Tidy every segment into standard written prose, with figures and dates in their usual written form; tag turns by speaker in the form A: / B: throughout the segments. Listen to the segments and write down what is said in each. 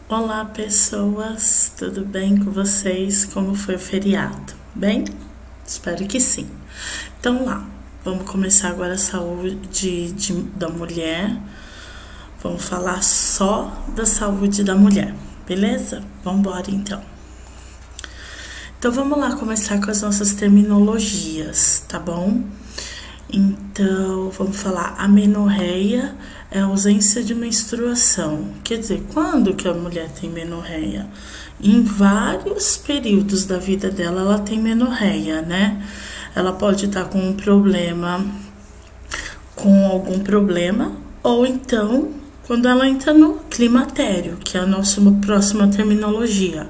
A: Olá, pessoas, tudo bem com vocês? Como foi o feriado? Bem? Espero que sim. Então, vamos começar agora a saúde da mulher. Vamos falar só da saúde da mulher, beleza? Vamos embora então. Então, vamos lá começar com as nossas terminologias, tá bom? Então, vamos falar amenorreia é a ausência de menstruação. Quer dizer, quando que a mulher tem menorreia? Em vários períodos da vida dela, ela tem menorreia, né? Ela pode estar com algum problema, ou então, quando ela entra no climatério, que é a nossa próxima terminologia.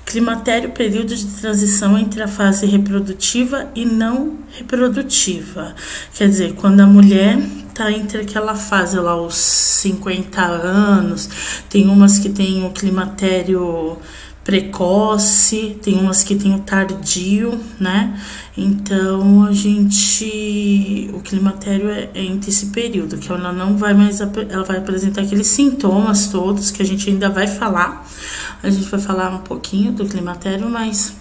A: Climatério, período de transição entre a fase reprodutiva e não reprodutiva. Quer dizer, quando a mulher tá entre aquela fase lá, os 50 anos, tem umas que tem o climatério precoce, tem umas que tem o tardio, né? Então, o climatério é entre esse período, que ela não vai mais, ela vai apresentar aqueles sintomas todos, que a gente ainda vai falar. A gente vai falar um pouquinho do climatério, mas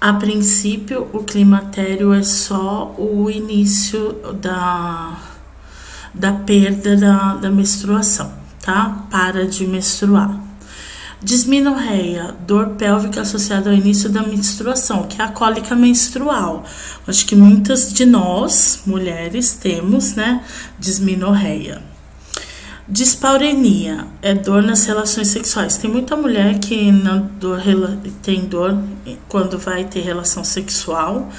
A: a princípio o climatério é só o início da perda da menstruação, tá? Para de menstruar. Dismenorreia, dor pélvica associada ao início da menstruação, que é a cólica menstrual. Acho que muitas de nós, mulheres, temos, né, dismenorreia. Dispareunia é dor nas relações sexuais. Tem muita mulher que tem dor quando vai ter relação sexual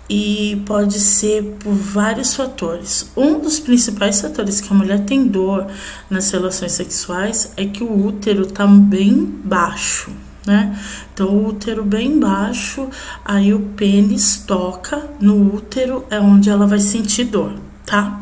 A: e pode ser por vários fatores. Um dos principais fatores que a mulher tem dor nas relações sexuais é que o útero tá bem baixo, né? Então, o útero bem baixo, aí o pênis toca no útero, é onde ela vai sentir dor, tá?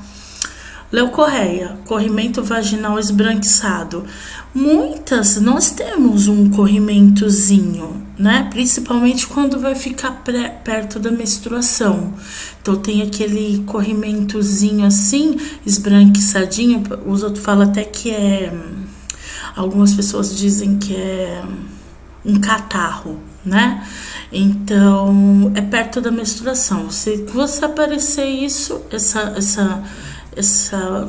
A: Leucorreia, corrimento vaginal esbranquiçado. Nós temos um corrimentozinho, né? Principalmente quando vai ficar perto da menstruação. Então tem aquele corrimentozinho assim, esbranquiçadinho. Os outros falam até que algumas pessoas dizem que é um catarro, né? Então é perto da menstruação. Se você aparecer isso, essa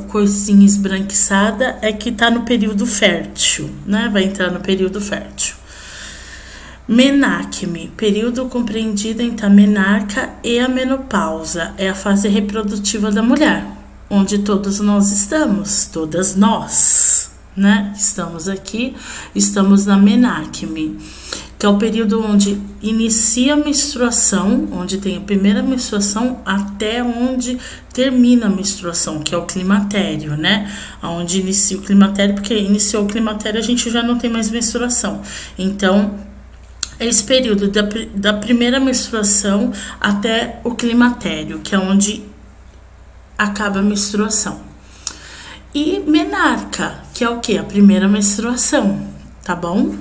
A: coisinha esbranquiçada é que tá no período fértil, né? Vai entrar no período fértil. Menacme, período compreendido entre a menarca e a menopausa. É a fase reprodutiva da mulher, onde todos nós estamos, todas nós, né? Estamos aqui, estamos na menacme, que é o período onde inicia a menstruação, onde tem a primeira menstruação, até onde termina a menstruação, que é o climatério, né? Onde inicia o climatério, porque iniciou o climatério, a gente já não tem mais menstruação. Então, é esse período da primeira menstruação até o climatério, que é onde acaba a menstruação. E menarca, que é o quê? A primeira menstruação, tá bom?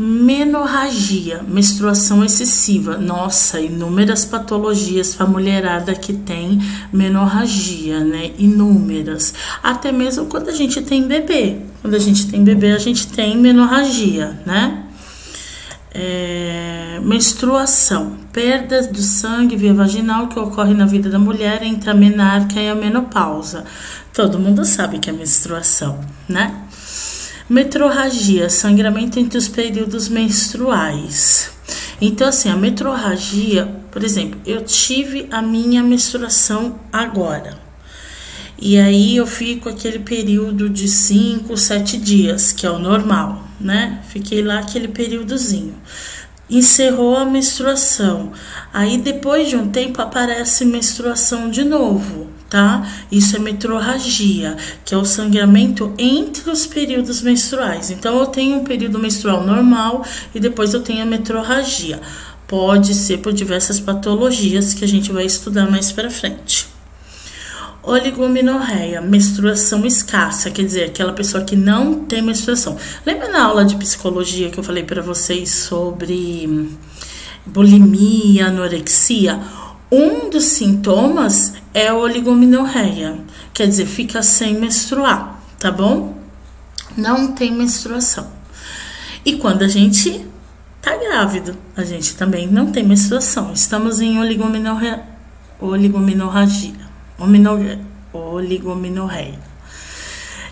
A: Menorragia, menstruação excessiva. Nossa, inúmeras patologias pra mulherada que tem menorragia, né? Inúmeras. Até mesmo quando a gente tem bebê. Quando a gente tem bebê, a gente tem menorragia, né? Menstruação, perda do sangue via vaginal que ocorre na vida da mulher entre a menarca e a menopausa. Todo mundo sabe que é menstruação, né? Metrorragia, sangramento entre os períodos menstruais. Então, assim, a metrorragia, por exemplo, eu tive a minha menstruação agora. E aí eu fico aquele período de 5, 7 dias, que é o normal, né? Fiquei lá aquele períodozinho. Encerrou a menstruação. Aí depois de um tempo aparece menstruação de novo, tá? Isso é metrorragia, que é o sangramento entre os períodos menstruais. Então eu tenho um período menstrual normal e depois eu tenho a metrorragia. Pode ser por diversas patologias que a gente vai estudar mais pra frente. Oligomenorreia, menstruação escassa, quer dizer, aquela pessoa que não tem menstruação. Lembra na aula de psicologia que eu falei para vocês sobre bulimia, anorexia? Um dos sintomas é a oligomenorreia, quer dizer, fica sem menstruar, tá bom? não tem menstruação. E quando a gente tá grávido, a gente também não tem menstruação. Estamos em oligomenorreia.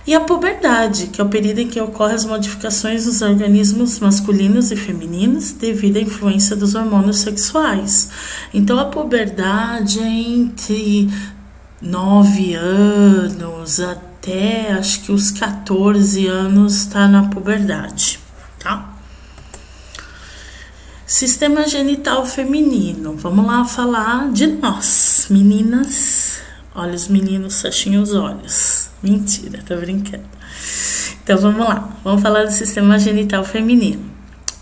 A: E a puberdade, que é o período em que ocorrem as modificações nos organismos masculinos e femininos devido à influência dos hormônios sexuais. Então, a puberdade é entre 9 anos até acho que os 14 anos está na puberdade, tá? Sistema genital feminino. Vamos lá falar de nós, meninas. Olha os meninos, fechem os olhos. Mentira, tô brincando. Então vamos lá, vamos falar do sistema genital feminino.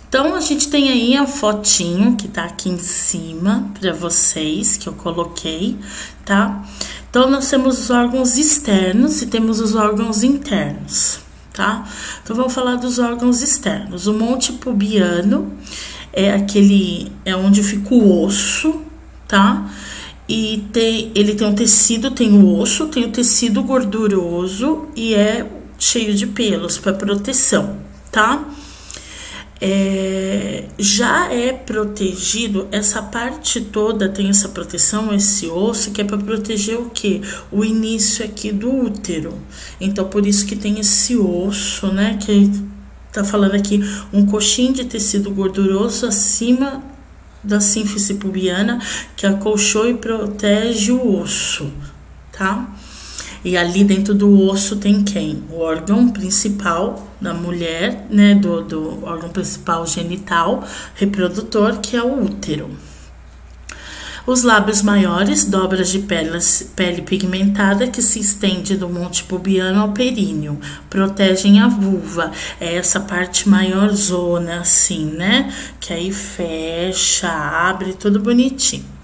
A: Então a gente tem aí a fotinho que tá aqui em cima para vocês, que eu coloquei, tá? Então nós temos os órgãos externos e temos os órgãos internos, tá? Então vamos falar dos órgãos externos. O monte pubiano é onde fica o osso, tá? E ele tem um tecido, tem o osso, tem o tecido gorduroso e é cheio de pelos para proteção, tá? Já é protegido, essa parte toda tem essa proteção, esse osso, que é para proteger o quê? O início aqui do útero. Então, por isso que tem esse osso, né? Que tá falando aqui, um coxinho de tecido gorduroso acima da sínfise pubiana, que acolchoa e protege o osso, tá? E ali dentro do osso tem quem? O órgão principal da mulher, né? Do órgão principal genital, reprodutor, que é o útero. Os lábios maiores, dobras de pele pigmentada que se estende do monte pubiano ao períneo, protegem a vulva. É essa parte maior zona, assim, né? Que aí fecha, abre, tudo bonitinho.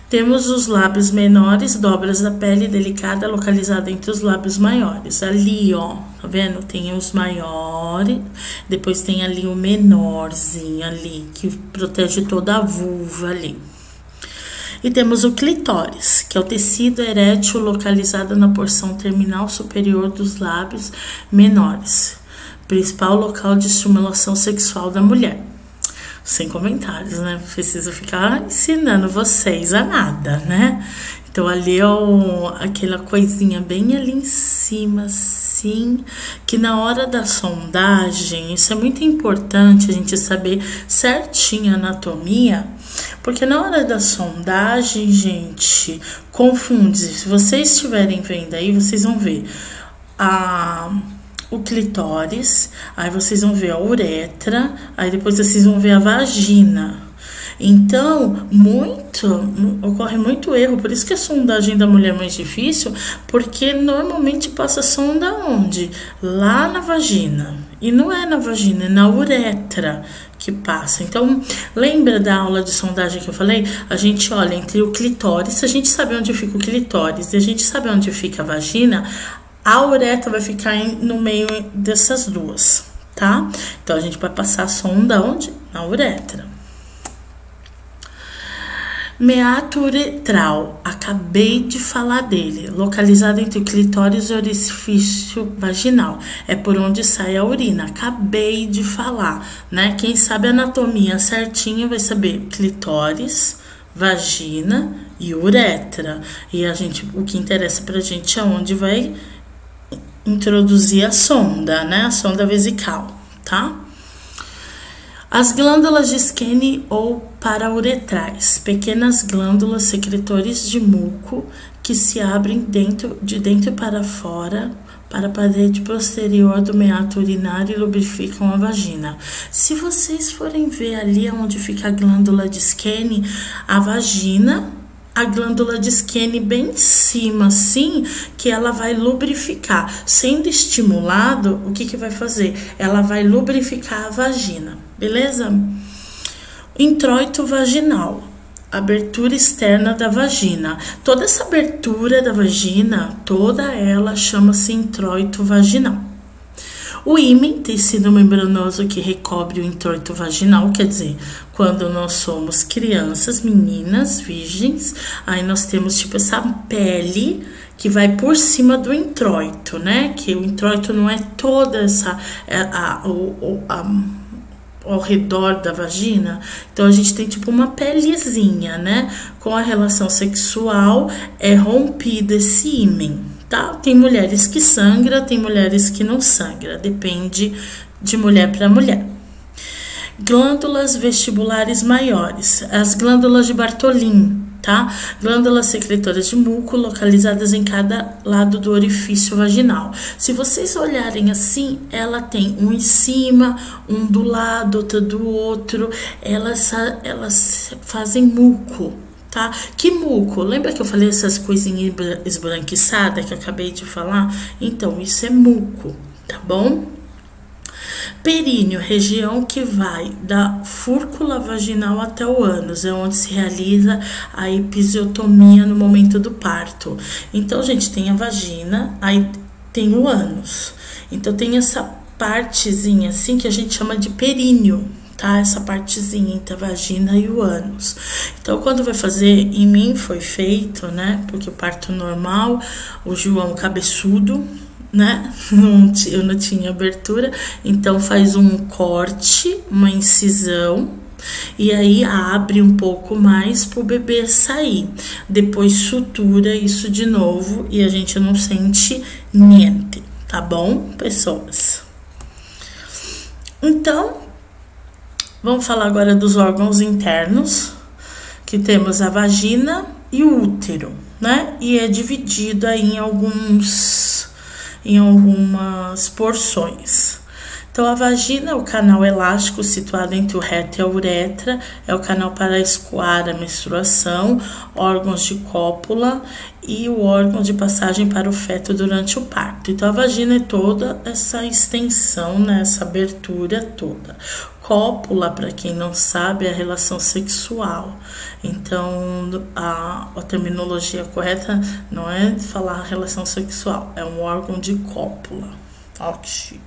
A: Temos os lábios menores, dobras da pele delicada localizada entre os lábios maiores. Ali, ó, tá vendo? Tem os maiores, depois tem ali o menorzinho ali, que protege toda a vulva ali. E temos o clitóris, que é o tecido erétil localizado na porção terminal superior dos lábios menores, principal local de estimulação sexual da mulher. Sem comentários, né? Preciso ficar ensinando vocês a nada, né? Então, ali é aquela coisinha bem ali em cima, assim, que na hora da sondagem, isso é muito importante a gente saber certinho a anatomia, porque na hora da sondagem, gente, confunde. Se vocês estiverem vendo aí, vocês vão ver o clitóris, aí vocês vão ver a uretra, aí depois vocês vão ver a vagina. Então, ocorre muito erro, por isso que a sondagem da mulher é mais difícil, porque normalmente passa a sonda onde? Lá na vagina. E não é na vagina, é na uretra que passa. Então, lembra da aula de sondagem que eu falei? A gente olha entre o clitóris, se a gente sabe onde fica o clitóris e a gente sabe onde fica a vagina, a uretra vai ficar no meio dessas duas, tá? Então, a gente vai passar a sonda onde? Na uretra. Meato uretral, acabei de falar dele, localizado entre o clitóris e o orifício vaginal. É por onde sai a urina, acabei de falar, né? Quem sabe a anatomia certinha vai saber clitóris, vagina e uretra. E o que interessa pra gente é onde vai introduzir a sonda, né? A sonda vesical, tá? As glândulas de Skene ou parauretrais, pequenas glândulas secretores de muco que se abrem de dentro para fora para a parede posterior do meato urinário e lubrificam a vagina. Se vocês forem ver ali onde fica a glândula de Skene, a vagina, a glândula de Skene bem em cima, assim, que ela vai lubrificar. Sendo estimulado, o que vai fazer? Ela vai lubrificar a vagina, beleza? Introito vaginal, abertura externa da vagina. Toda essa abertura da vagina, toda ela chama-se introito vaginal. O ímen, tecido membranoso que recobre o introito vaginal, quer dizer, quando nós somos crianças, meninas, virgens, aí nós temos tipo essa pele que vai por cima do introito, né? Que o introito não é toda essa ao redor da vagina. Então a gente tem tipo uma pelezinha, né? Com a relação sexual é rompido esse ímen, tá? Tem mulheres que sangra, tem mulheres que não sangra, depende de mulher para mulher. Glândulas vestibulares maiores, as glândulas de Bartholin, tá? Glândulas secretoras de muco localizadas em cada lado do orifício vaginal. Se vocês olharem assim, ela tem um em cima, um do lado, outro do outro. Elas fazem muco, tá? Que muco? Lembra que eu falei essas coisinhas esbranquiçadas que eu acabei de falar? Então, isso é muco, tá bom? Períneo, região que vai da fúrcula vaginal até o ânus, é onde se realiza a episiotomia no momento do parto. Então, gente, tem a vagina, aí tem o ânus. Então, tem essa partezinha assim que a gente chama de períneo, tá? Essa partezinha entre a vagina e o ânus. Então, quando vai fazer, em mim foi feito, né? Porque o parto normal, o João cabeçudo, né? Eu não tinha abertura, então faz um corte, uma incisão, e aí abre um pouco mais para o bebê sair. Depois sutura isso de novo e a gente não sente niente, tá bom, pessoas? Então, vamos falar agora dos órgãos internos, que temos a vagina e o útero, né? E é dividido aí em algumas porções. Então, a vagina é o canal elástico situado entre o reto e a uretra, é o canal para escoar a menstruação, órgãos de cópula e o órgão de passagem para o feto durante o parto. Então, a vagina é toda essa extensão, né, essa abertura toda. Cópula, para quem não sabe, é a relação sexual. Então, a terminologia correta não é falar relação sexual, é um órgão de cópula. Ó, que chique.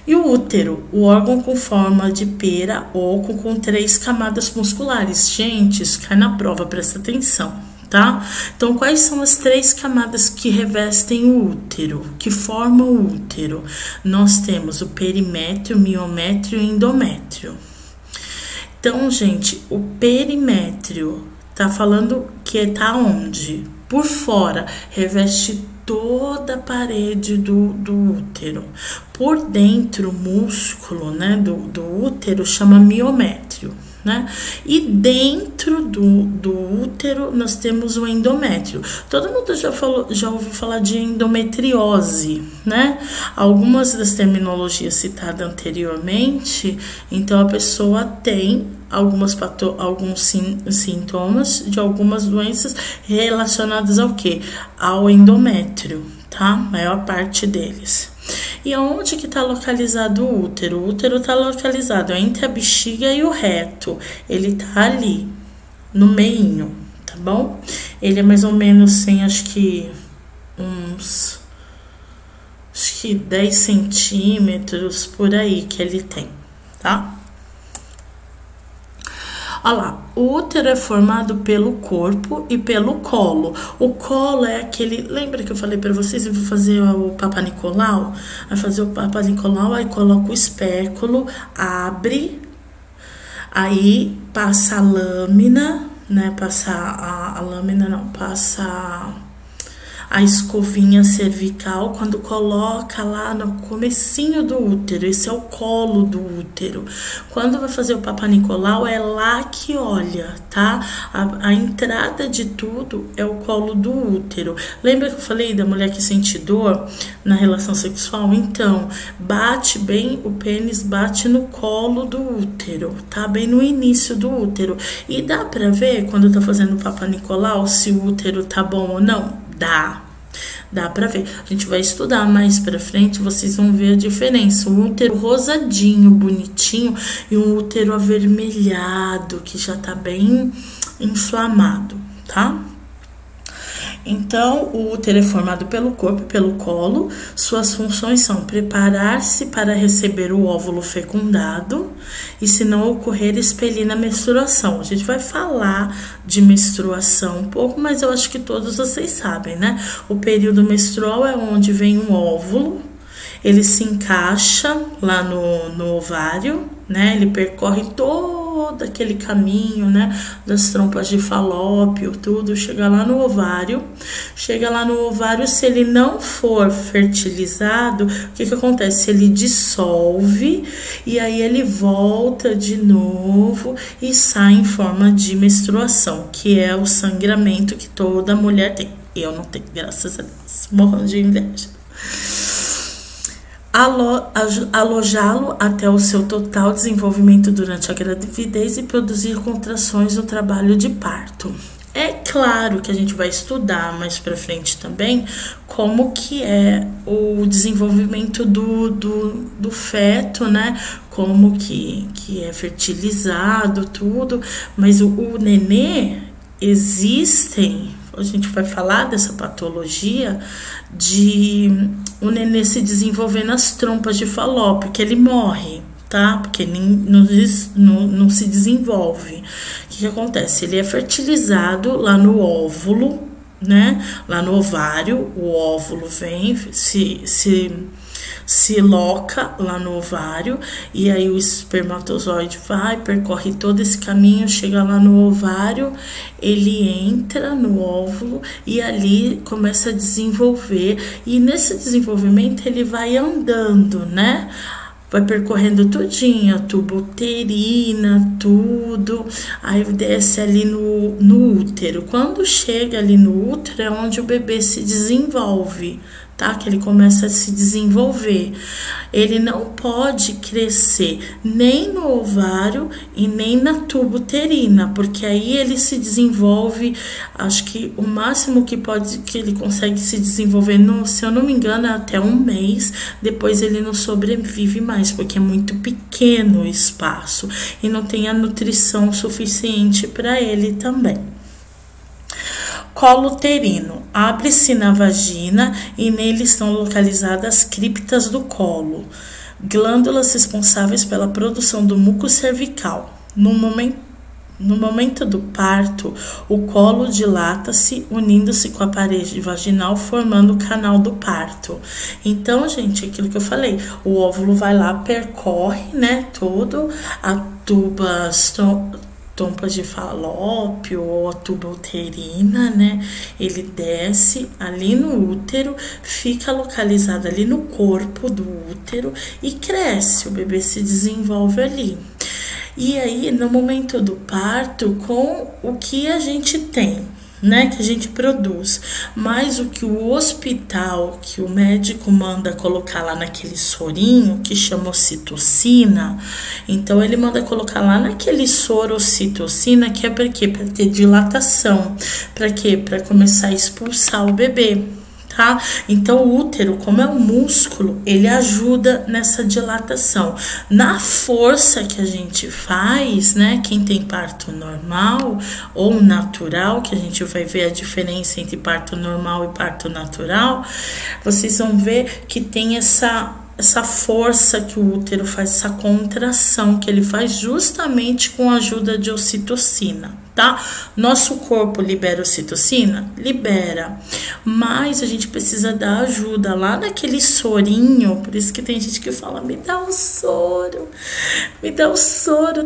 A: E o útero, o órgão com forma de pera, oco, com 3 camadas musculares. Gente, isso cai na prova, presta atenção, tá? Então, quais são as 3 camadas que revestem o útero, que formam o útero? Nós temos o perimétrio, miométrio e endométrio. Então, gente, o perimétrio tá falando que tá onde? Por fora, reveste toda a parede do útero. Por dentro, o músculo, né, do útero chama miométrio, né? E dentro do útero nós temos o endométrio. Todo mundo já ouviu falar de endometriose, né? Algumas das terminologias citadas anteriormente, então a pessoa tem alguns sintomas de algumas doenças relacionadas ao quê? Ao endométrio, tá? A maior parte deles. E aonde que está localizado o útero? O útero está localizado entre a bexiga e o reto. Ele tá ali, no meinho, tá bom? Ele é mais ou menos, assim, acho que 10 centímetros por aí que ele tem, tá? Olha lá, o útero é formado pelo corpo e pelo colo. O colo é aquele... Lembra que eu falei para vocês? Eu vou fazer o Papa Nicolau. Vai fazer o Papa Nicolau, aí coloca o espéculo, abre, aí passa a lâmina, né? Passa a lâmina, não, passa a escovinha cervical, quando coloca lá no comecinho do útero. Esse é o colo do útero. Quando vai fazer o Papa Nicolau, é lá que olha, tá? A entrada de tudo é o colo do útero. Lembra que eu falei da mulher que sente dor na relação sexual? Então, bate bem, o pênis bate no colo do útero, tá? Bem no início do útero. E dá pra ver, quando eu tô fazendo o Papa Nicolau, se o útero tá bom ou não? Dá pra ver. A gente vai estudar mais pra frente, vocês vão ver a diferença. Um útero rosadinho, bonitinho, e um útero avermelhado, que já tá bem inflamado, tá? Então, o útero é formado pelo corpo e pelo colo. Suas funções são preparar-se para receber o óvulo fecundado e, se não ocorrer, expelir na menstruação. A gente vai falar de menstruação um pouco, mas eu acho que todos vocês sabem, né? O período menstrual é onde vem um óvulo, ele se encaixa lá no ovário, né? Ele percorre todo aquele caminho, né? Das trompas de falópio, tudo, chega lá no ovário. Chega lá no ovário, se ele não for fertilizado, o que acontece? Ele dissolve e aí ele volta de novo e sai em forma de menstruação, que é o sangramento que toda mulher tem. Eu não tenho, graças a Deus, morrendo de inveja. Alojá-lo até o seu total desenvolvimento durante a gravidez e produzir contrações no trabalho de parto. É claro que a gente vai estudar mais pra frente também como que é o desenvolvimento do feto, né? Como que é fertilizado, tudo. Mas o nenê, a gente vai falar dessa patologia de o nenê se desenvolver nas trompas de falópio, que ele morre, tá? Porque ele não se desenvolve. O que acontece? Ele é fertilizado lá no óvulo, né? Lá no ovário, o óvulo vem, se loca lá no ovário e aí o espermatozoide percorre todo esse caminho, chega lá no ovário, ele entra no óvulo e ali começa a desenvolver, e nesse desenvolvimento ele vai andando, né? Vai percorrendo tudinho, a tuba uterina, tudo, aí desce ali no útero. Quando chega ali no útero é onde o bebê se desenvolve, tá? Que ele começa a se desenvolver. Ele não pode crescer nem no ovário e nem na tuba uterina, porque aí ele se desenvolve, acho que o máximo que ele consegue se desenvolver, se eu não me engano, é até 1 mês, depois ele não sobrevive mais, porque é muito pequeno o espaço e não tem a nutrição suficiente para ele também. Colo uterino. Abre-se na vagina e nele estão localizadas as criptas do colo, glândulas responsáveis pela produção do muco cervical. No momento do parto, o colo dilata-se, unindo-se com a parede vaginal, formando o canal do parto. Então, gente, aquilo que eu falei, o óvulo vai lá, percorre, né, todo a trompas de falópio ou a tuba uterina, né? Ele desce ali no útero, fica localizado ali no corpo do útero e cresce, o bebê se desenvolve ali. E aí, no momento do parto, com o que a gente tem, né, que a gente produz, mas o que o hospital, que o médico manda colocar lá naquele sorinho, que chama ocitocina, então ele manda colocar lá naquele soro ocitocina, que é para quê? Para ter dilatação, para quê? Para começar a expulsar o bebê. Tá? Então o útero, como é um músculo, ele ajuda nessa dilatação. Na força que a gente faz, né? Quem tem parto normal ou natural, que a gente vai ver a diferença entre parto normal e parto natural, vocês vão ver que tem essa força que o útero faz, essa contração que ele faz justamente com a ajuda de ocitocina, tá? Nosso corpo libera ocitocina? Libera, mas a gente precisa da ajuda lá naquele sorinho, por isso que tem gente que fala, me dá o soro,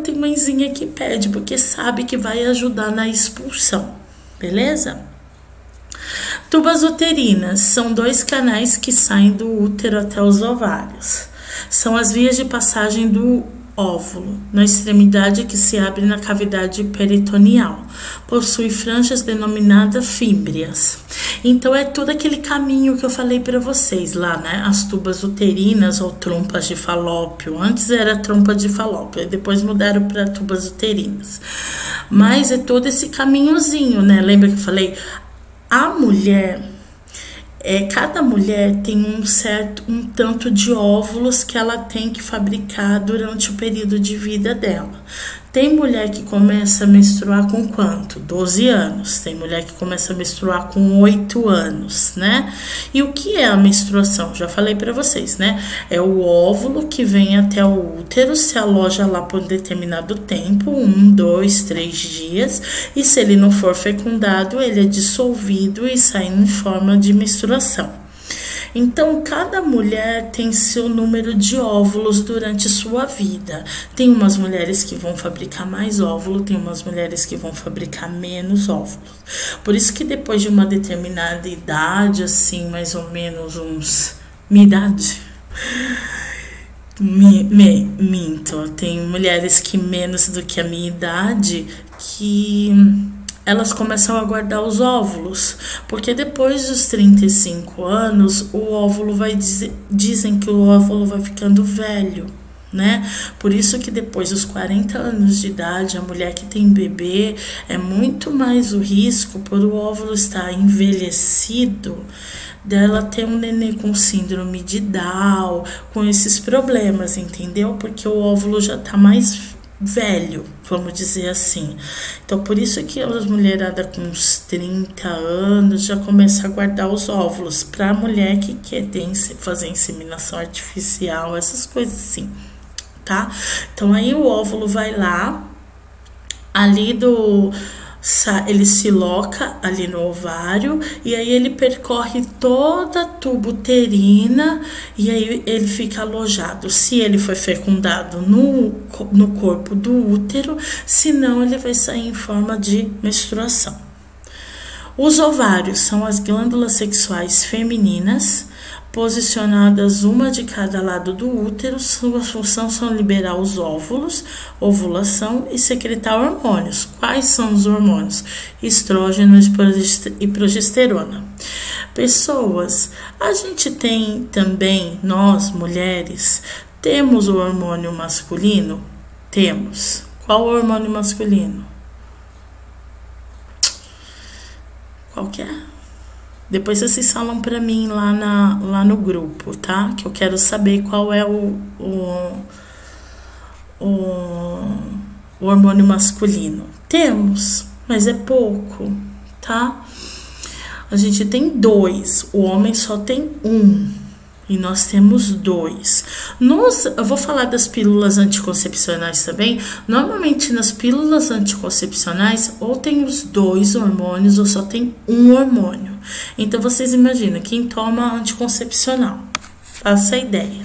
A: tem mãezinha que pede, porque sabe que vai ajudar na expulsão, beleza? Tubas uterinas são 2 canais que saem do útero até os ovários. São as vias de passagem do óvulo, na extremidade que se abre na cavidade peritoneal. Possui franjas denominadas fímbrias. Então é todo aquele caminho que eu falei para vocês lá, né? As tubas uterinas ou trompas de falópio. Antes era trompa de falópio, depois mudaram para tubas uterinas. Mas é todo esse caminhozinho, né? Lembra que eu falei? A mulher, cada mulher tem um tanto de óvulos que ela tem que fabricar durante o período de vida dela. Tem mulher que começa a menstruar com quanto? 12 anos. Tem mulher que começa a menstruar com 8 anos, né? E o que é a menstruação? Já falei para vocês, né? É o óvulo que vem até o útero, se aloja lá por um determinado tempo, 1, 2, 3 dias, e se ele não for fecundado, ele é dissolvido e sai em forma de menstruação. Então, cada mulher tem seu número de óvulos durante sua vida. Tem umas mulheres que vão fabricar mais óvulo, tem umas mulheres que vão fabricar menos óvulos. Por isso que depois de uma determinada idade, assim, mais ou menos minha idade... Minto, tem mulheres que menos do que a minha idade que... elas começam a guardar os óvulos, porque depois dos 35 anos, o óvulo dizem que o óvulo vai ficando velho, né? Por isso que depois dos 40 anos de idade, a mulher que tem bebê, é muito mais o risco por o óvulo estar envelhecido, dela ter um nenê com síndrome de Down, com esses problemas, entendeu? Porque o óvulo já tá mais velho, vamos dizer assim. Então, por isso que as mulheradas com uns 30 anos já começam a guardar os óvulos. Para a mulher que quer fazer inseminação artificial, essas coisas assim, tá? Então, aí o óvulo vai lá, ele se loca ali no ovário e aí ele percorre toda a tuba uterina e aí ele fica alojado. Se ele foi fecundado no corpo do útero, senão ele vai sair em forma de menstruação. Os ovários são as glândulas sexuais femininas, posicionadas uma de cada lado do útero. Sua função são liberar os óvulos, ovulação e secretar hormônios. Quais são os hormônios? Estrógeno e progesterona. Pessoas, a gente tem também, nós mulheres, temos o hormônio masculino? Temos. Qual o hormônio masculino? Qual que é? Depois vocês falam pra mim lá no grupo, tá? Que eu quero saber qual é o hormônio masculino. Temos, mas é pouco, tá? A gente tem 2, o homem só tem 1. E nós temos 2. Eu vou falar das pílulas anticoncepcionais também. Normalmente nas pílulas anticoncepcionais ou tem os 2 hormônios ou só tem um hormônio. Então vocês imaginam, quem toma anticoncepcional, faça a ideia.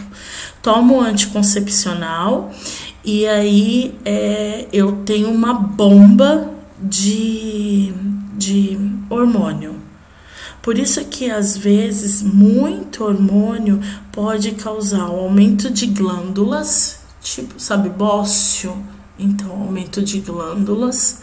A: Tomo anticoncepcional e aí eu tenho uma bomba de hormônio. Por isso que, às vezes, muito hormônio pode causar um aumento de glândulas, tipo, sabe, bócio? Então, aumento de glândulas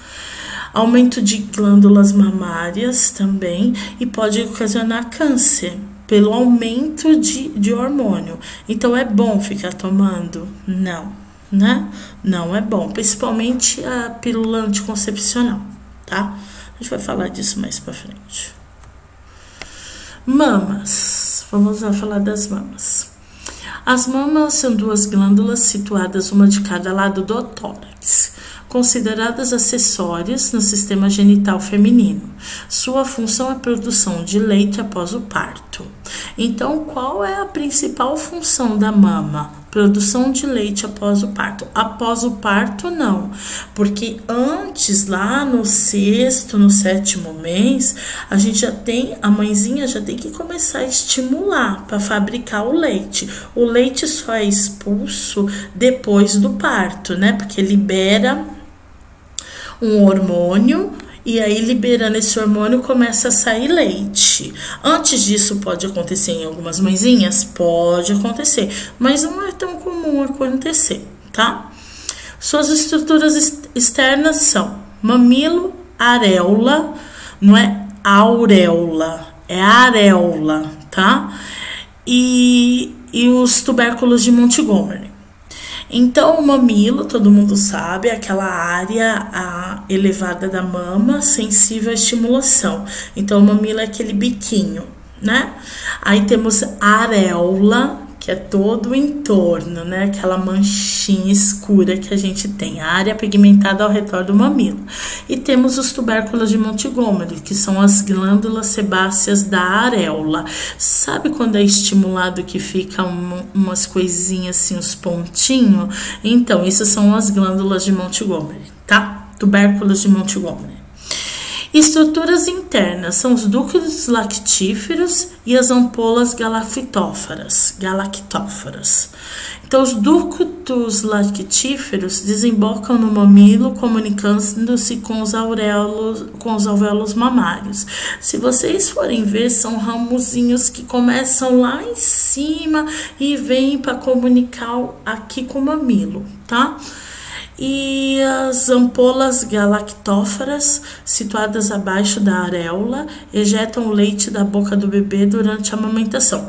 A: mamárias também, e pode ocasionar câncer, pelo aumento de hormônio. Então, é bom ficar tomando? Não, né? Não é bom, principalmente a pílula anticoncepcional, tá? A gente vai falar disso mais pra frente. Mamas. Vamos lá falar das mamas. As mamas são 2 glândulas situadas uma de cada lado do tórax, consideradas acessórias no sistema genital feminino. Sua função é a produção de leite após o parto. Então, qual é a principal função da mama? Produção de leite após o parto. Após o parto, não. Porque antes, lá no 6º, no 7º mês, a mãezinha já tem que começar a estimular para fabricar o leite. O leite só é expulso depois do parto, né? Porque libera um hormônio. E aí, liberando esse hormônio, começa a sair leite. Antes disso, pode acontecer em algumas mãezinhas? Pode acontecer, mas não é tão comum acontecer, tá? Suas estruturas externas são mamilo, areola, não é auréola, é areola, tá? E os tubérculos de Montgomery. Então, o mamilo, todo mundo sabe, é aquela área elevada da mama, sensível à estimulação. Então, o mamilo é aquele biquinho, né? Aí temos a areola, que é todo o entorno, né? Aquela manchinha escura que a gente tem, a área pigmentada ao redor do mamilo. E temos os tubérculos de Montgomery, que são as glândulas sebáceas da areola. Sabe quando é estimulado que fica umas coisinhas assim, os pontinhos? Então, isso são as glândulas de Montgomery, tá? Tubérculos de Montgomery. Estruturas internas são os ductos lactíferos e as ampolas galactófaras. Então, os ductos lactíferos desembocam no mamilo, comunicando-se com os alvéolos mamários. Se vocês forem ver, são ramozinhos que começam lá em cima e vêm para comunicar aqui com o mamilo, tá? E as ampolas galactófaras, situadas abaixo da areola, ejetam o leite da boca do bebê durante a amamentação.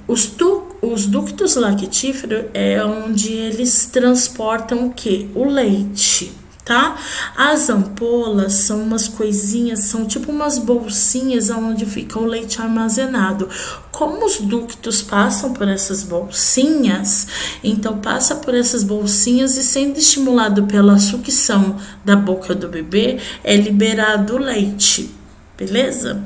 A: Os ductos lactíferos é onde eles transportam o quê? O leite, tá? As ampolas são umas coisinhas, são tipo umas bolsinhas onde fica o leite armazenado. Como os ductos passam por essas bolsinhas, então passa por essas bolsinhas e sendo estimulado pela sucção da boca do bebê, é liberado o leite, beleza?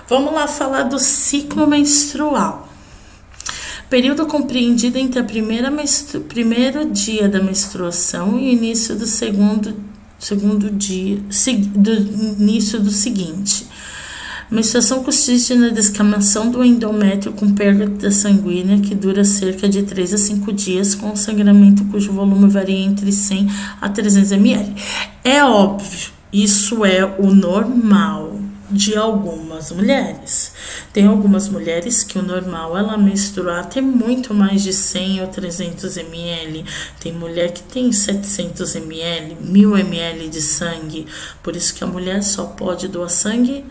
A: Vamos lá falar do ciclo menstrual. Período compreendido entre o primeiro dia da menstruação e o início do segundo dia, do início do seguinte. Menstruação consiste na descamação do endométrio com perda sanguínea que dura cerca de 3 a 5 dias, com sangramento cujo volume varia entre 100 a 300 ml. É óbvio, isso é o normal de algumas mulheres. Tem algumas mulheres que o normal ela menstruar tem muito mais de 100 ou 300 ml. Tem mulher que tem 700 ml, 1000 ml de sangue. Por isso que a mulher só pode doar sangue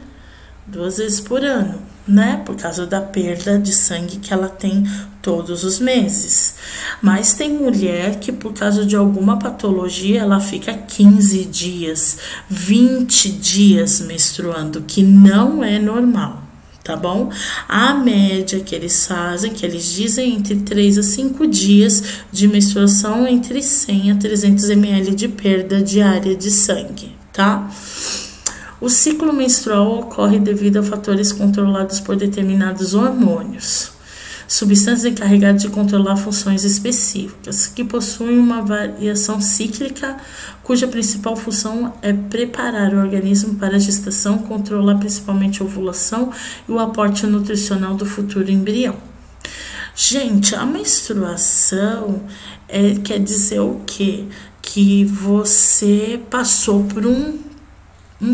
A: 2 vezes por ano, né? Por causa da perda de sangue que ela tem todos os meses. Mas tem mulher que por causa de alguma patologia ela fica 15 dias, 20 dias menstruando, que não é normal, tá bom? A média que eles fazem, que eles dizem entre 3 a 5 dias de menstruação, entre 100 a 300 ml de perda diária de sangue, tá? O ciclo menstrual ocorre devido a fatores controlados por determinados hormônios, substâncias encarregadas de controlar funções específicas, que possuem uma variação cíclica, cuja principal função é preparar o organismo para a gestação, controlar principalmente a ovulação e o aporte nutricional do futuro embrião. Gente, a menstruação quer dizer o quê? Que você passou por um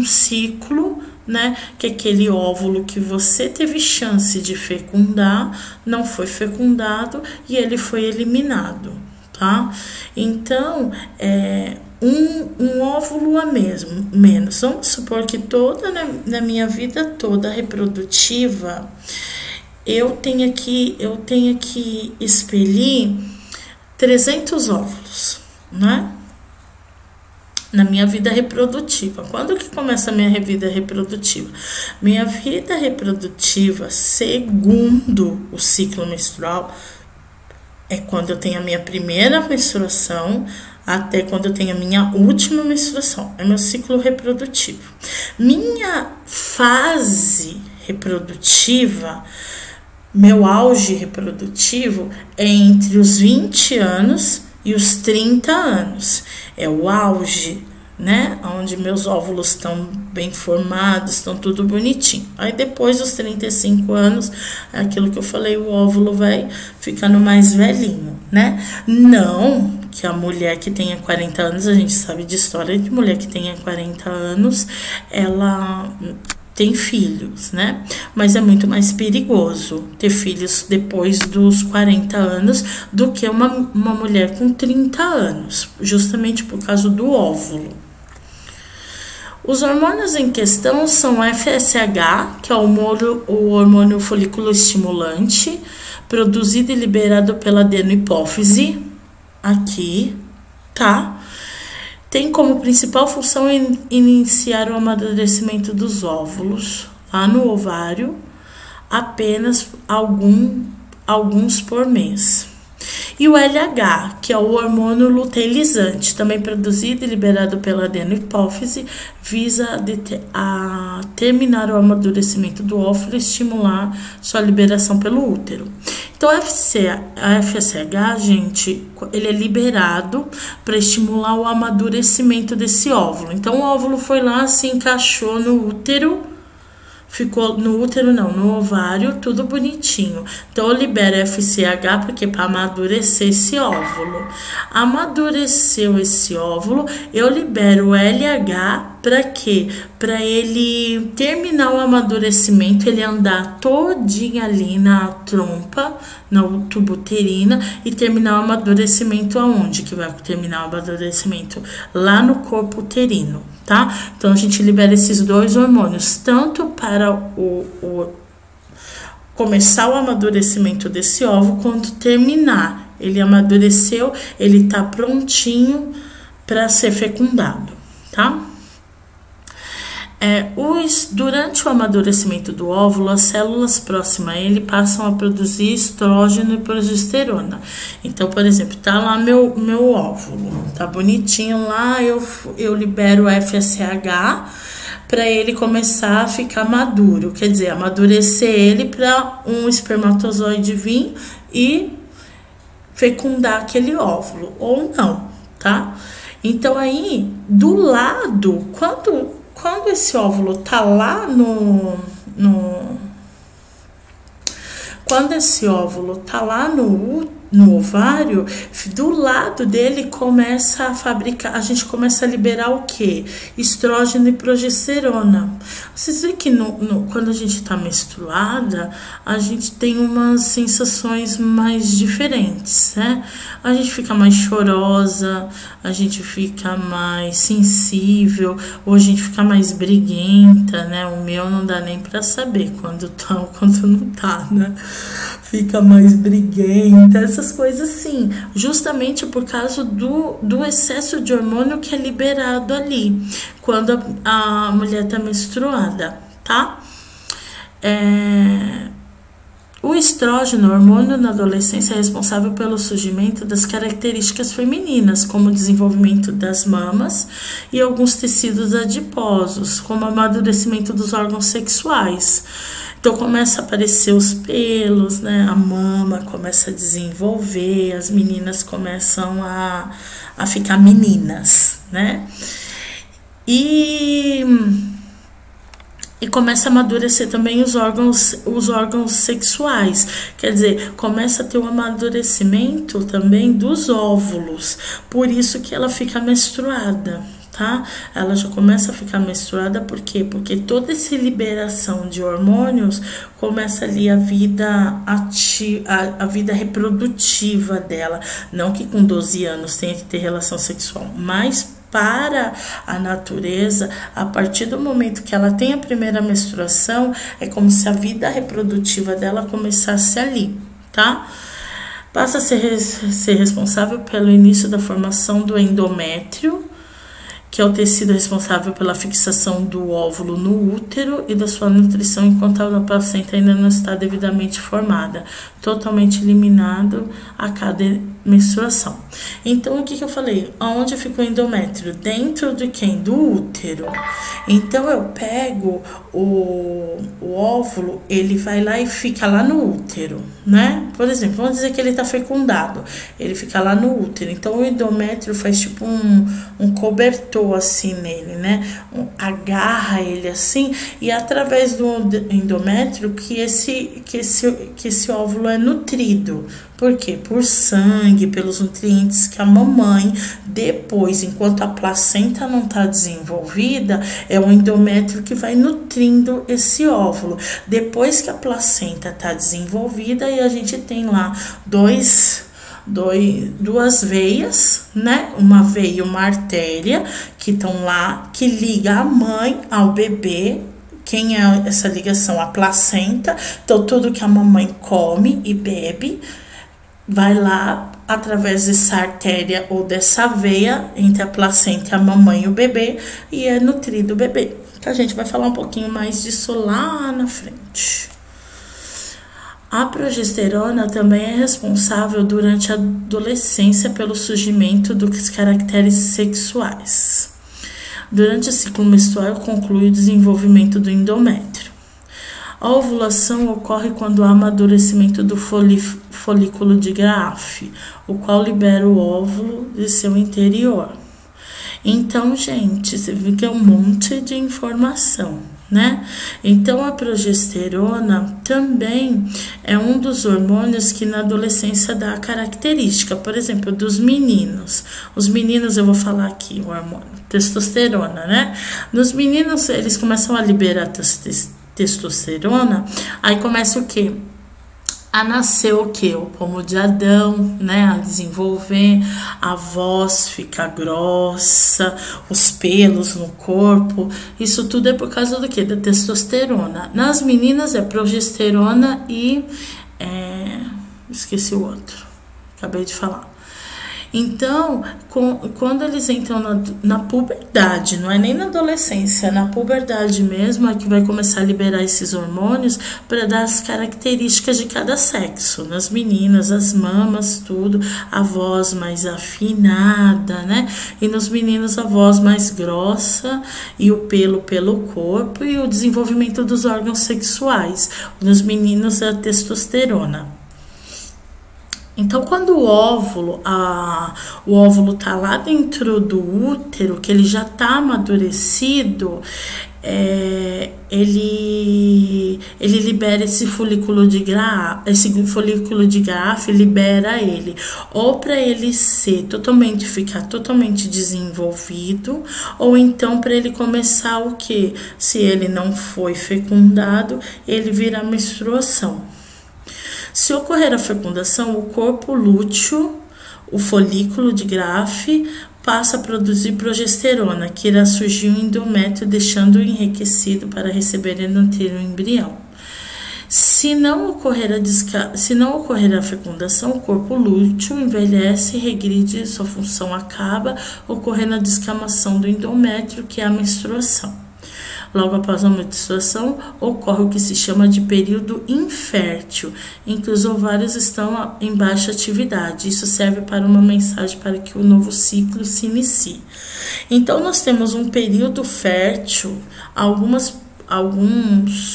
A: ciclo, né? Que aquele óvulo que você teve chance de fecundar não foi fecundado e ele foi eliminado, tá? Então, um óvulo a menos. Vamos supor que na minha vida toda reprodutiva eu tenha que expelir 300 óvulos, né? Na minha vida reprodutiva. Quando que começa a minha vida reprodutiva? Minha vida reprodutiva, segundo o ciclo menstrual, é quando eu tenho a minha primeira menstruação até quando eu tenho a minha última menstruação. É meu ciclo reprodutivo. Minha fase reprodutiva, meu auge reprodutivo é entre os 20 anos e os 30 anos. É o auge, né? Onde meus óvulos estão bem formados, estão tudo bonitinho. Aí depois dos 35 anos, é aquilo que eu falei, o óvulo vai ficando mais velhinho, né? Não que a mulher que tenha 40 anos, a gente sabe de história de mulher que tenha 40 anos, ela tem filhos, né? Mas é muito mais perigoso ter filhos depois dos 40 anos do que uma mulher com 30 anos, justamente por causa do óvulo. Os hormônios em questão são FSH, que é o hormônio folículo estimulante, produzido e liberado pela adenohipófise, aqui, tá? Tem como principal função iniciar o amadurecimento dos óvulos lá no ovário, apenas alguns por mês. E o LH, que é o hormônio luteinizante, também produzido e liberado pela adenohipófise, visa a terminar o amadurecimento do óvulo e estimular sua liberação pelo útero. Então, a FSH, gente, ele é liberado para estimular o amadurecimento desse óvulo. Então, o óvulo foi lá, se encaixou no útero, ficou no útero não, no ovário, tudo bonitinho. Então, eu libero FSH porque para amadurecer esse óvulo. Amadureceu esse óvulo, eu libero o LH para quê? Para ele terminar o amadurecimento, ele andar todinho ali na trompa, na tubo uterina, e terminar o amadurecimento aonde? Que vai terminar o amadurecimento? Lá no corpo uterino, tá? Então, a gente libera esses dois hormônios, tanto para começar o amadurecimento desse óvulo, quanto terminar. Ele amadureceu, ele tá prontinho para ser fecundado, tá? Durante o amadurecimento do óvulo, as células próximas a ele passam a produzir estrógeno e progesterona. Então, por exemplo, tá lá meu óvulo, tá bonitinho lá, eu libero o FSH para ele começar a ficar maduro, quer dizer, amadurecer ele para um espermatozoide vir e fecundar aquele óvulo, ou não, tá? Então, aí, do lado, quando esse óvulo tá lá quando esse óvulo tá lá no ovário, do lado dele começa a fabricar, a gente começa a liberar o que? Estrógeno e progesterona. Vocês veem que quando a gente tá menstruada, a gente tem umas sensações mais diferentes, né? A gente fica mais chorosa, a gente fica mais sensível, ou a gente fica mais briguenta, né? O meu não dá nem pra saber quando tá ou quando não tá, né? Fica mais briguenta, essas coisas assim, justamente por causa do excesso de hormônio que é liberado ali, quando a mulher tá menstruada, tá? O estrógeno, hormônio na adolescência, é responsável pelo surgimento das características femininas, como o desenvolvimento das mamas e alguns tecidos adiposos, como o amadurecimento dos órgãos sexuais. Então, começa a aparecer os pelos, né? A mama começa a desenvolver, as meninas começam a ficar meninas, né? E começa a amadurecer também os órgãos sexuais. Quer dizer, começa a ter um amadurecimento também dos óvulos. Por isso que ela fica menstruada, tá? Ela já começa a ficar menstruada, por quê? Porque toda essa liberação de hormônios começa ali a vida a vida reprodutiva dela. Não que com 12 anos tenha que ter relação sexual, mas para a natureza, a partir do momento que ela tem a primeira menstruação, é como se a vida reprodutiva dela começasse ali, tá? Passa a ser responsável pelo início da formação do endométrio, que é o tecido responsável pela fixação do óvulo no útero e da sua nutrição enquanto a placenta ainda não está devidamente formada, totalmente eliminado a cada menstruação. Então, o que eu falei? Onde fica o endométrio? Dentro de quem? Do útero. Então, eu pego o óvulo, ele vai lá e fica lá no útero, né? Por exemplo, vamos dizer que ele está fecundado, ele fica lá no útero. Então, o endométrio faz tipo um cobertor assim nele, né? Agarra ele assim, e através do endométrio que esse óvulo é nutrido. Por quê? Por sangue, pelos nutrientes que a mamãe, depois, enquanto a placenta não está desenvolvida, é o endométrio que vai nutrindo esse óvulo. Depois que a placenta está desenvolvida, e a gente tem lá duas veias, né? Uma veia e uma artéria que estão lá, que liga a mãe ao bebê. Quem é essa ligação? A placenta. Então, tudo que a mamãe come e bebe vai lá através dessa artéria ou dessa veia entre a placenta, a mamãe e o bebê, e é nutrido o bebê. A gente vai falar um pouquinho mais disso lá na frente. A progesterona também é responsável durante a adolescência pelo surgimento dos caracteres sexuais. Durante o ciclo menstrual conclui o desenvolvimento do endométrio. A ovulação ocorre quando há amadurecimento do folículo de Graafi, o qual libera o óvulo de seu interior. Então, gente, você vê que é um monte de informação, né? Então, a progesterona também é um dos hormônios que na adolescência dá a característica, por exemplo, dos meninos. Os meninos, eu vou falar aqui o hormônio, testosterona, né? Nos meninos, eles começam a liberar testosterona, aí começa o quê? A nascer o quê? O pomo de Adão, né? A desenvolver, a voz fica grossa, os pelos no corpo. Isso tudo é por causa do quê? Da testosterona. Nas meninas é progesterona e... esqueci o outro. Acabei de falar. Então, quando eles entram na puberdade, não é nem na adolescência, na puberdade mesmo, é que vai começar a liberar esses hormônios para dar as características de cada sexo. Nas meninas, as mamas, tudo, a voz mais afinada, né? E nos meninos, a voz mais grossa e o pelo pelo corpo e o desenvolvimento dos órgãos sexuais. Nos meninos, a testosterona. Então, quando o óvulo tá lá dentro do útero, que ele já tá amadurecido, ele libera esse folículo de Graafi, libera ele, ou para ele ficar totalmente desenvolvido, ou então para ele começar o que? Se ele não foi fecundado, ele vira menstruação. Se ocorrer a fecundação, o corpo lúteo, o folículo de Graafi, passa a produzir progesterona, que irá surgir o endométrio, deixando-o enriquecido para receber e nutrir o embrião. Se não ocorrer a fecundação, o corpo lúteo envelhece, regride, sua função acaba, ocorrendo a descamação do endométrio, que é a menstruação. Logo após a menstruação, ocorre o que se chama de período infértil, em que os ovários estão em baixa atividade. Isso serve para uma mensagem para que o novo ciclo se inicie. Então, nós temos um período fértil, alguns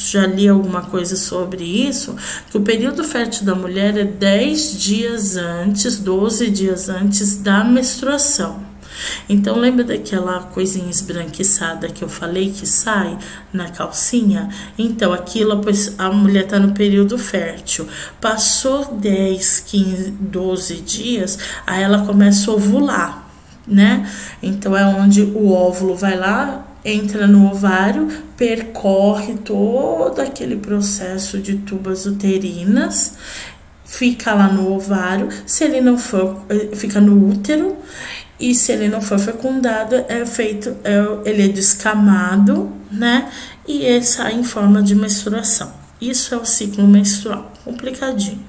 A: já li alguma coisa sobre isso, que o período fértil da mulher é 10 dias antes, 12 dias antes da menstruação. Então, lembra daquela coisinha esbranquiçada que eu falei que sai na calcinha? Então, aquilo, a mulher está no período fértil. Passou 10, 15, 12 dias, aí ela começa a ovular, né? Então, é onde o óvulo vai lá, entra no ovário, percorre todo aquele processo de tubas uterinas, fica lá no ovário. Se ele não for, fica no útero. E se ele não for fecundado, ele é descamado, né? E sai em forma de menstruação. Isso é o ciclo menstrual, complicadinho.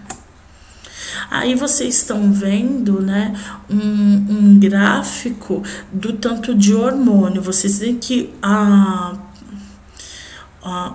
A: Aí vocês estão vendo, né, um gráfico do tanto de hormônio. Vocês veem que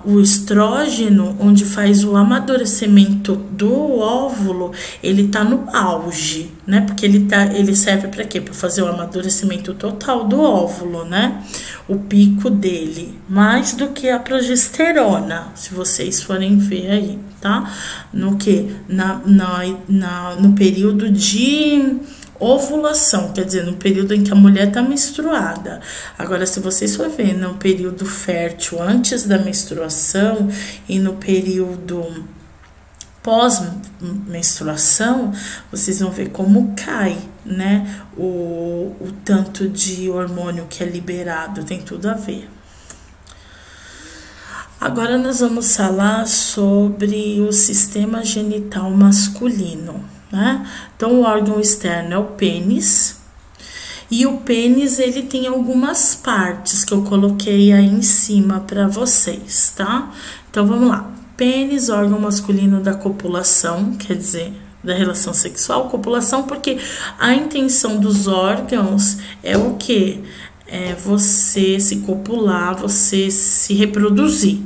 A: o estrógeno, onde faz o amadurecimento do óvulo, ele tá no auge, né? Porque ele serve para quê? Para fazer o amadurecimento total do óvulo, né? O pico dele, mais do que a progesterona, se vocês forem ver aí, tá? No que? No período de ovulação, quer dizer, no período em que a mulher está menstruada. Agora, se vocês for ver no período fértil antes da menstruação e no período pós-menstruação, vocês vão ver como cai, né? O tanto de hormônio que é liberado, tem tudo a ver. Agora nós vamos falar sobre o sistema genital masculino, né? Então, o órgão externo é o pênis. E o pênis, ele tem algumas partes que eu coloquei aí em cima para vocês, tá? Então, vamos lá. Pênis, órgão masculino da copulação, quer dizer, da relação sexual. Copulação, porque a intenção dos órgãos é o quê? É você se copular, você se reproduzir.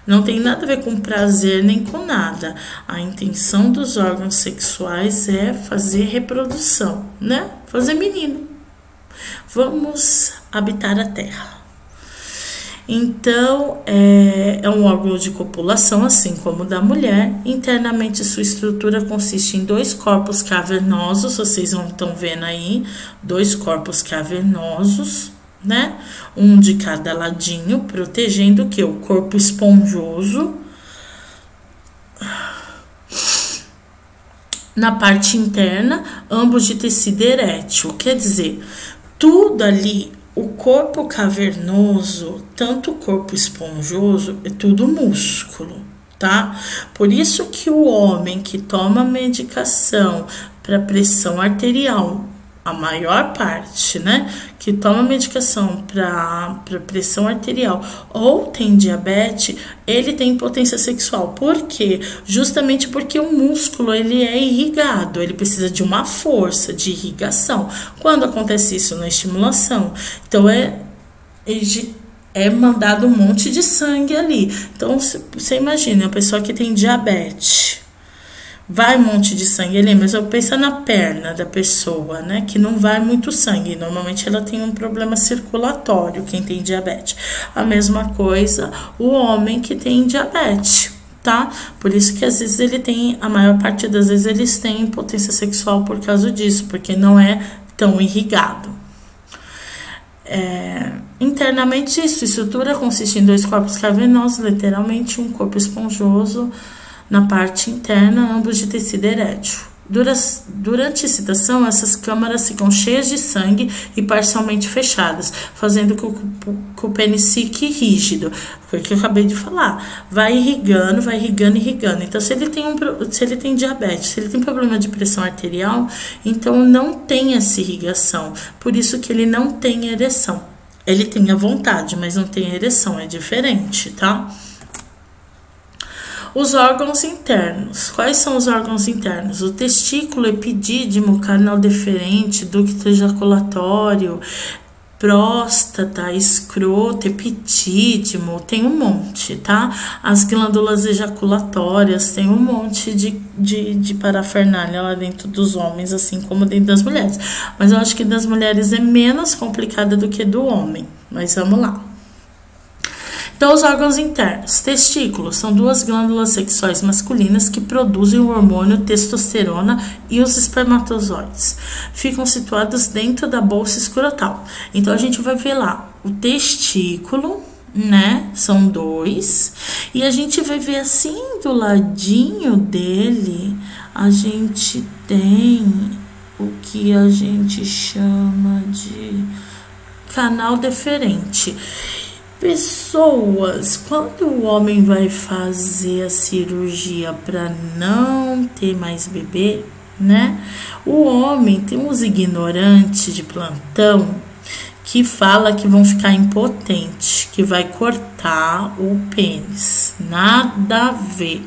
A: Não tem nada a ver com prazer nem com nada. A intenção dos órgãos sexuais é fazer reprodução, né? Fazer menino. Vamos habitar a Terra. Então, é um órgão de copulação, assim como o da mulher. Internamente, sua estrutura consiste em 2 corpos cavernosos, vocês estão vendo aí, 2 corpos cavernosos, né? Um de cada ladinho, protegendo o que? O corpo esponjoso. Na parte interna, ambos de tecido erétil, quer dizer, tudo ali, o corpo cavernoso, tanto o corpo esponjoso, é tudo músculo, tá? Por isso que o homem que toma medicação para pressão arterial, a maior parte, né, que toma medicação para pressão arterial ou tem diabetes, ele tem impotência sexual. Por quê? Justamente porque o músculo, ele é irrigado, ele precisa de uma força de irrigação. Quando acontece isso na estimulação, então é mandado um monte de sangue ali. Então, você imagina, a pessoa que tem diabetes, vai um monte de sangue ali, mas eu penso na perna da pessoa, né? Que não vai muito sangue. Normalmente ela tem um problema circulatório, quem tem diabetes. A mesma coisa o homem que tem diabetes, tá? Por isso que às vezes ele tem, a maior parte das vezes eles têm impotência sexual por causa disso, porque não é tão irrigado. Internamente, isso, estrutura consiste em 2 corpos cavernosos, literalmente um corpo esponjoso na parte interna, ambos de tecido erétil. Durante a excitação, essas câmaras ficam cheias de sangue e parcialmente fechadas, fazendo com que o pênis fique rígido. Foi o que eu acabei de falar. Vai irrigando. Então, se ele tem diabetes, se ele tem problema de pressão arterial, então não tem essa irrigação. Por isso que ele não tem ereção. Ele tem a vontade, mas não tem ereção. É diferente, tá? Os órgãos internos. Quais são os órgãos internos? O testículo, epidídimo, canal deferente, ducto ejaculatório, próstata, escroto, epitídimo, tem um monte, tá? As glândulas ejaculatórias, tem um monte de parafernália lá dentro dos homens, assim como dentro das mulheres. Mas eu acho que das mulheres é menos complicada do que do homem. Mas vamos lá. Então, os órgãos internos. Testículos são 2 glândulas sexuais masculinas que produzem o hormônio testosterona e os espermatozoides. Ficam situados dentro da bolsa escrotal. Então, a gente vai ver lá o testículo, né? São 2. E a gente vai ver assim, do ladinho dele, a gente tem o que a gente chama de canal deferente. Pessoas, quando o homem vai fazer a cirurgia para não ter mais bebê, né? O homem tem uns ignorantes de plantão que fala que vão ficar impotentes, que vai cortar o pênis. Nada a ver.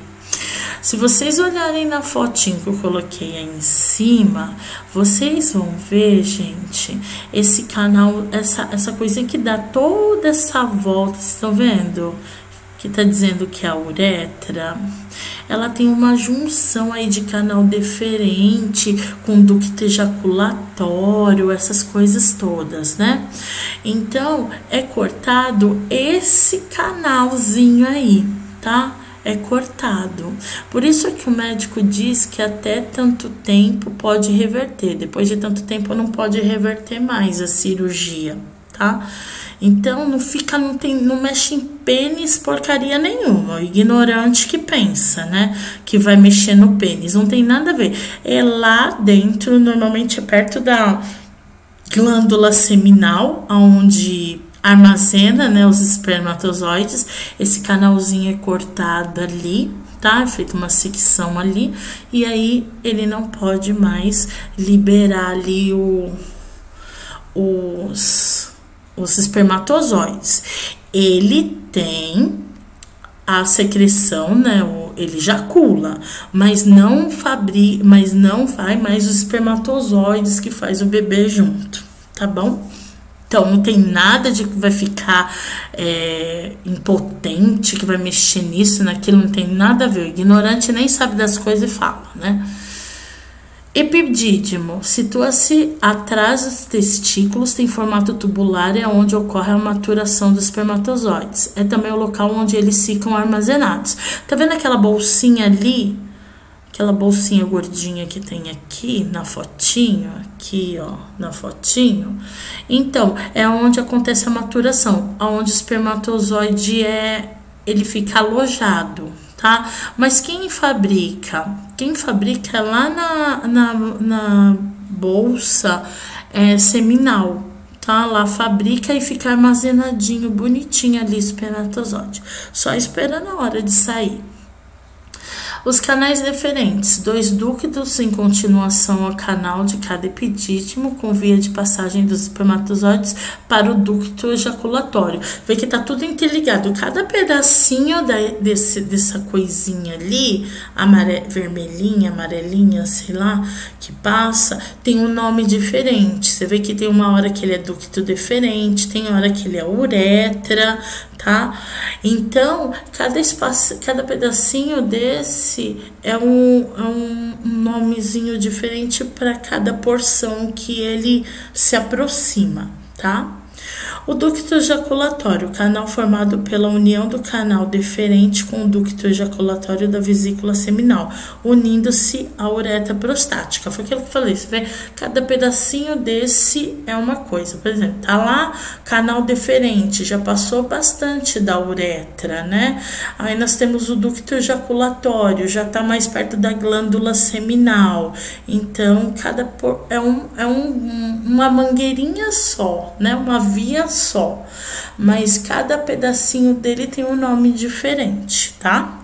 A: Se vocês olharem na fotinho que eu coloquei aí em cima, vocês vão ver, gente, esse canal, essa coisinha que dá toda essa volta, vocês estão vendo? Que tá dizendo que é a uretra. Ela tem uma junção aí de canal deferente com ducto ejaculatório, essas coisas todas, né? Então, é cortado esse canalzinho aí, tá? É cortado. Por isso que o médico diz que até tanto tempo pode reverter. Depois de tanto tempo não pode reverter mais a cirurgia, tá? Então não mexe em pênis porcaria nenhuma. O ignorante que pensa, né? Que vai mexer no pênis. Não tem nada a ver. É lá dentro, normalmente é perto da glândula seminal, onde armazena, né, os espermatozoides. Esse canalzinho é cortado ali, tá? É feita uma secção ali, e aí ele não pode mais liberar ali os espermatozoides. Ele tem a secreção, né? Ele ejacula, mas não vai mais os espermatozoides que faz o bebê junto, tá bom? Então, não tem nada de que vai ficar impotente, que vai mexer nisso, naquilo, não tem nada a ver. O ignorante nem sabe das coisas e fala, né? Epidídimo, situa-se atrás dos testículos, tem formato tubular e é onde ocorre a maturação dos espermatozoides. É também o local onde eles ficam armazenados. Tá vendo aquela bolsinha ali? Aquela bolsinha gordinha que tem aqui na fotinho, aqui ó, na fotinho. Então, é onde acontece a maturação, onde o espermatozoide ele fica alojado, tá? Mas quem fabrica? Quem fabrica é lá na bolsa seminal, tá? Lá fabrica e fica armazenadinho, bonitinho ali, espermatozoide. Só esperando a hora de sair. Os canais deferentes, 2 ductos em continuação ao canal de cada epidídimo, com via de passagem dos espermatozoides para o ducto ejaculatório. Vê que tá tudo interligado. Cada pedacinho dessa coisinha ali, vermelhinha, amarelinha, sei lá, que passa, tem um nome diferente. Você vê que tem uma hora que ele é ducto deferente, tem hora que ele é uretra, tá? Então, cada pedacinho desse é um nomezinho diferente para cada porção que ele se aproxima, tá? O ducto ejaculatório, canal formado pela união do canal deferente com o ducto ejaculatório da vesícula seminal, unindo-se à uretra prostática. Foi aquilo que eu falei, você vê, cada pedacinho desse é uma coisa. Por exemplo, tá lá, canal deferente, já passou bastante da uretra, né? Aí nós temos o ducto ejaculatório, já tá mais perto da glândula seminal. Então, uma mangueirinha só, né? Uma via só, mas cada pedacinho dele tem um nome diferente, tá?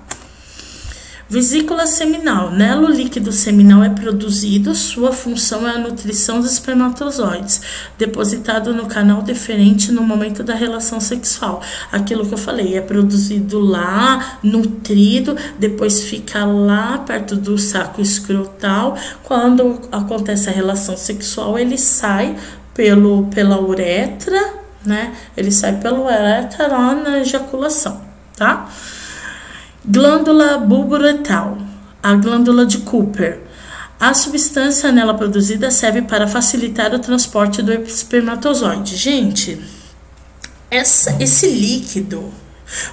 A: Vesícula seminal, nela o líquido seminal é produzido, sua função é a nutrição dos espermatozoides, depositado no canal deferente no momento da relação sexual. Aquilo que eu falei, é produzido lá, nutrido, depois fica lá perto do saco escrotal. Quando acontece a relação sexual, ele sai pela uretra, né? Ele sai pela uretra lá na ejaculação, tá? Glândula bulboretal, a glândula de Cooper. A substância nela produzida serve para facilitar o transporte do espermatozoide. Gente, esse líquido,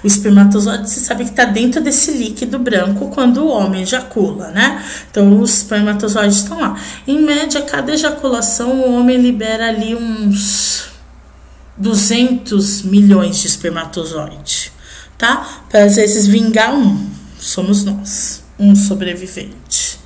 A: o espermatozoide, você sabe que está dentro desse líquido branco quando o homem ejacula, né? Então, os espermatozoides estão lá. Em média, cada ejaculação, o homem libera ali uns 200 milhões de espermatozoides, tá? Para às vezes vingar somos nós, um sobrevivente.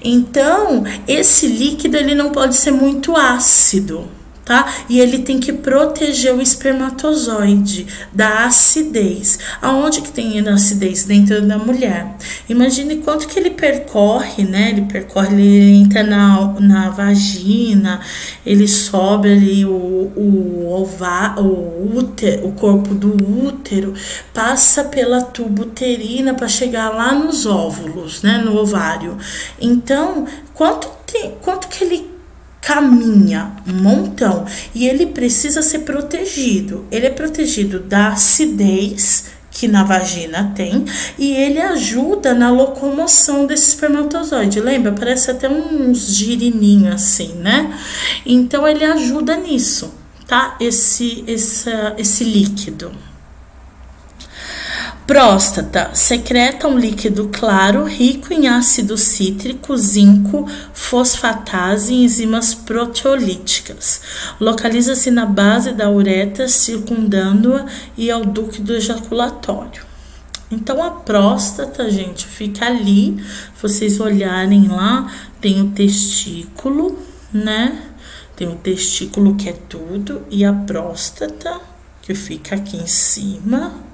A: Então, esse líquido ele não pode ser muito ácido, tá? E ele tem que proteger o espermatozoide da acidez. Aonde que tem acidez? Dentro da mulher. Imagine quanto que ele percorre, né? Ele entra na vagina, ele sobe ali o corpo do útero, passa pela tuba uterina para chegar lá nos óvulos, né? No ovário. Então, quanto que ele caminha? Um montão. E ele precisa ser protegido. Ele é protegido da acidez que na vagina tem, e ele ajuda na locomoção desse espermatozoide. Lembra? Parece até uns girininhos assim, né? Então ele ajuda nisso, tá? Esse líquido. Próstata, secreta um líquido claro, rico em ácido cítrico, zinco, fosfatase e enzimas proteolíticas. Localiza-se na base da uretra, circundando-a e ao ducto ejaculatório. Então, a próstata, gente, fica ali. Se vocês olharem lá, tem o testículo, né? Tem o testículo que é tudo, e a próstata, que fica aqui em cima,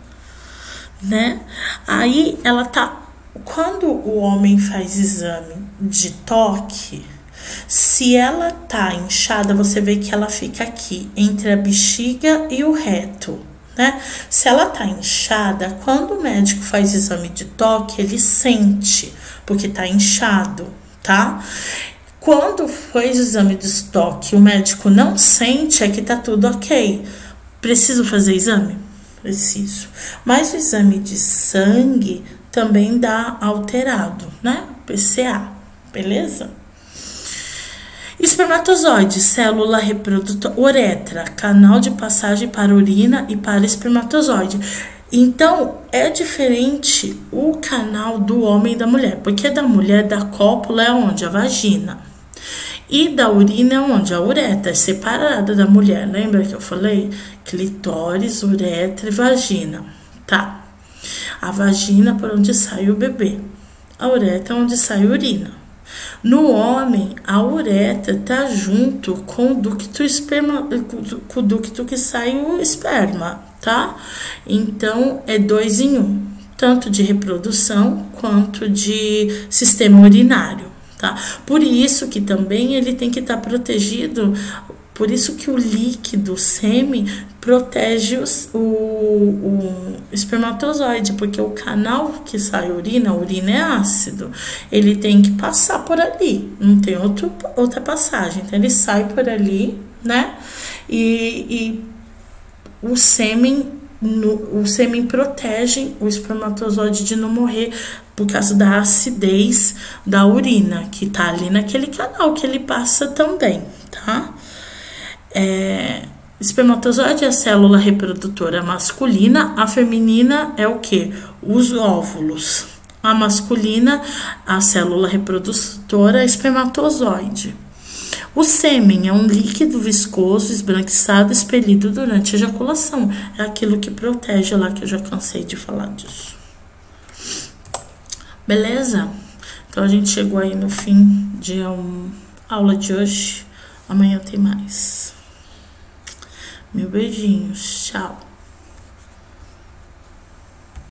A: né? Aí ela tá. Quando o homem faz exame de toque, se ela tá inchada, você vê que ela fica aqui entre a bexiga e o reto, né? Se ela tá inchada, quando o médico faz exame de toque, ele sente, porque tá inchado, tá? Quando fez o exame de estoque, o médico não sente, é que tá tudo ok. Preciso fazer exame? Preciso. Mas o exame de sangue também dá alterado, né? PCA, beleza? Espermatozoide, célula reprodutora, uretra, canal de passagem para urina e para espermatozoide. Então, é diferente o canal do homem e da mulher, porque da mulher, da cópula é onde? A vagina. E da urina é onde? A uretra, é separada da mulher. Lembra que eu falei? Clitóris, uretra e vagina. Tá. A vagina por onde sai o bebê. A uretra é onde sai a urina. No homem, a uretra tá junto com o ducto com o ducto que sai o esperma, tá? Então, é 2 em 1, tanto de reprodução quanto de sistema urinário, tá? Por isso que também ele tem que estar protegido, por isso que o líquido, o sêmen, protege o espermatozoide, porque o canal que sai a urina é ácido, ele tem que passar por ali, não tem outra passagem, então ele sai por ali, né? E o sêmen protege o espermatozoide de não morrer por causa da acidez da urina, que tá ali naquele canal que ele passa também, tá? Espermatozoide é a célula reprodutora masculina, a feminina é o que? Os óvulos. A masculina, a célula reprodutora, é espermatozoide. O sêmen é um líquido viscoso, esbranquiçado, expelido durante a ejaculação. É aquilo que protege lá, que eu já cansei de falar disso. Beleza? Então a gente chegou aí no fim de aula de hoje. Amanhã tem mais. Mil beijinhos. Tchau.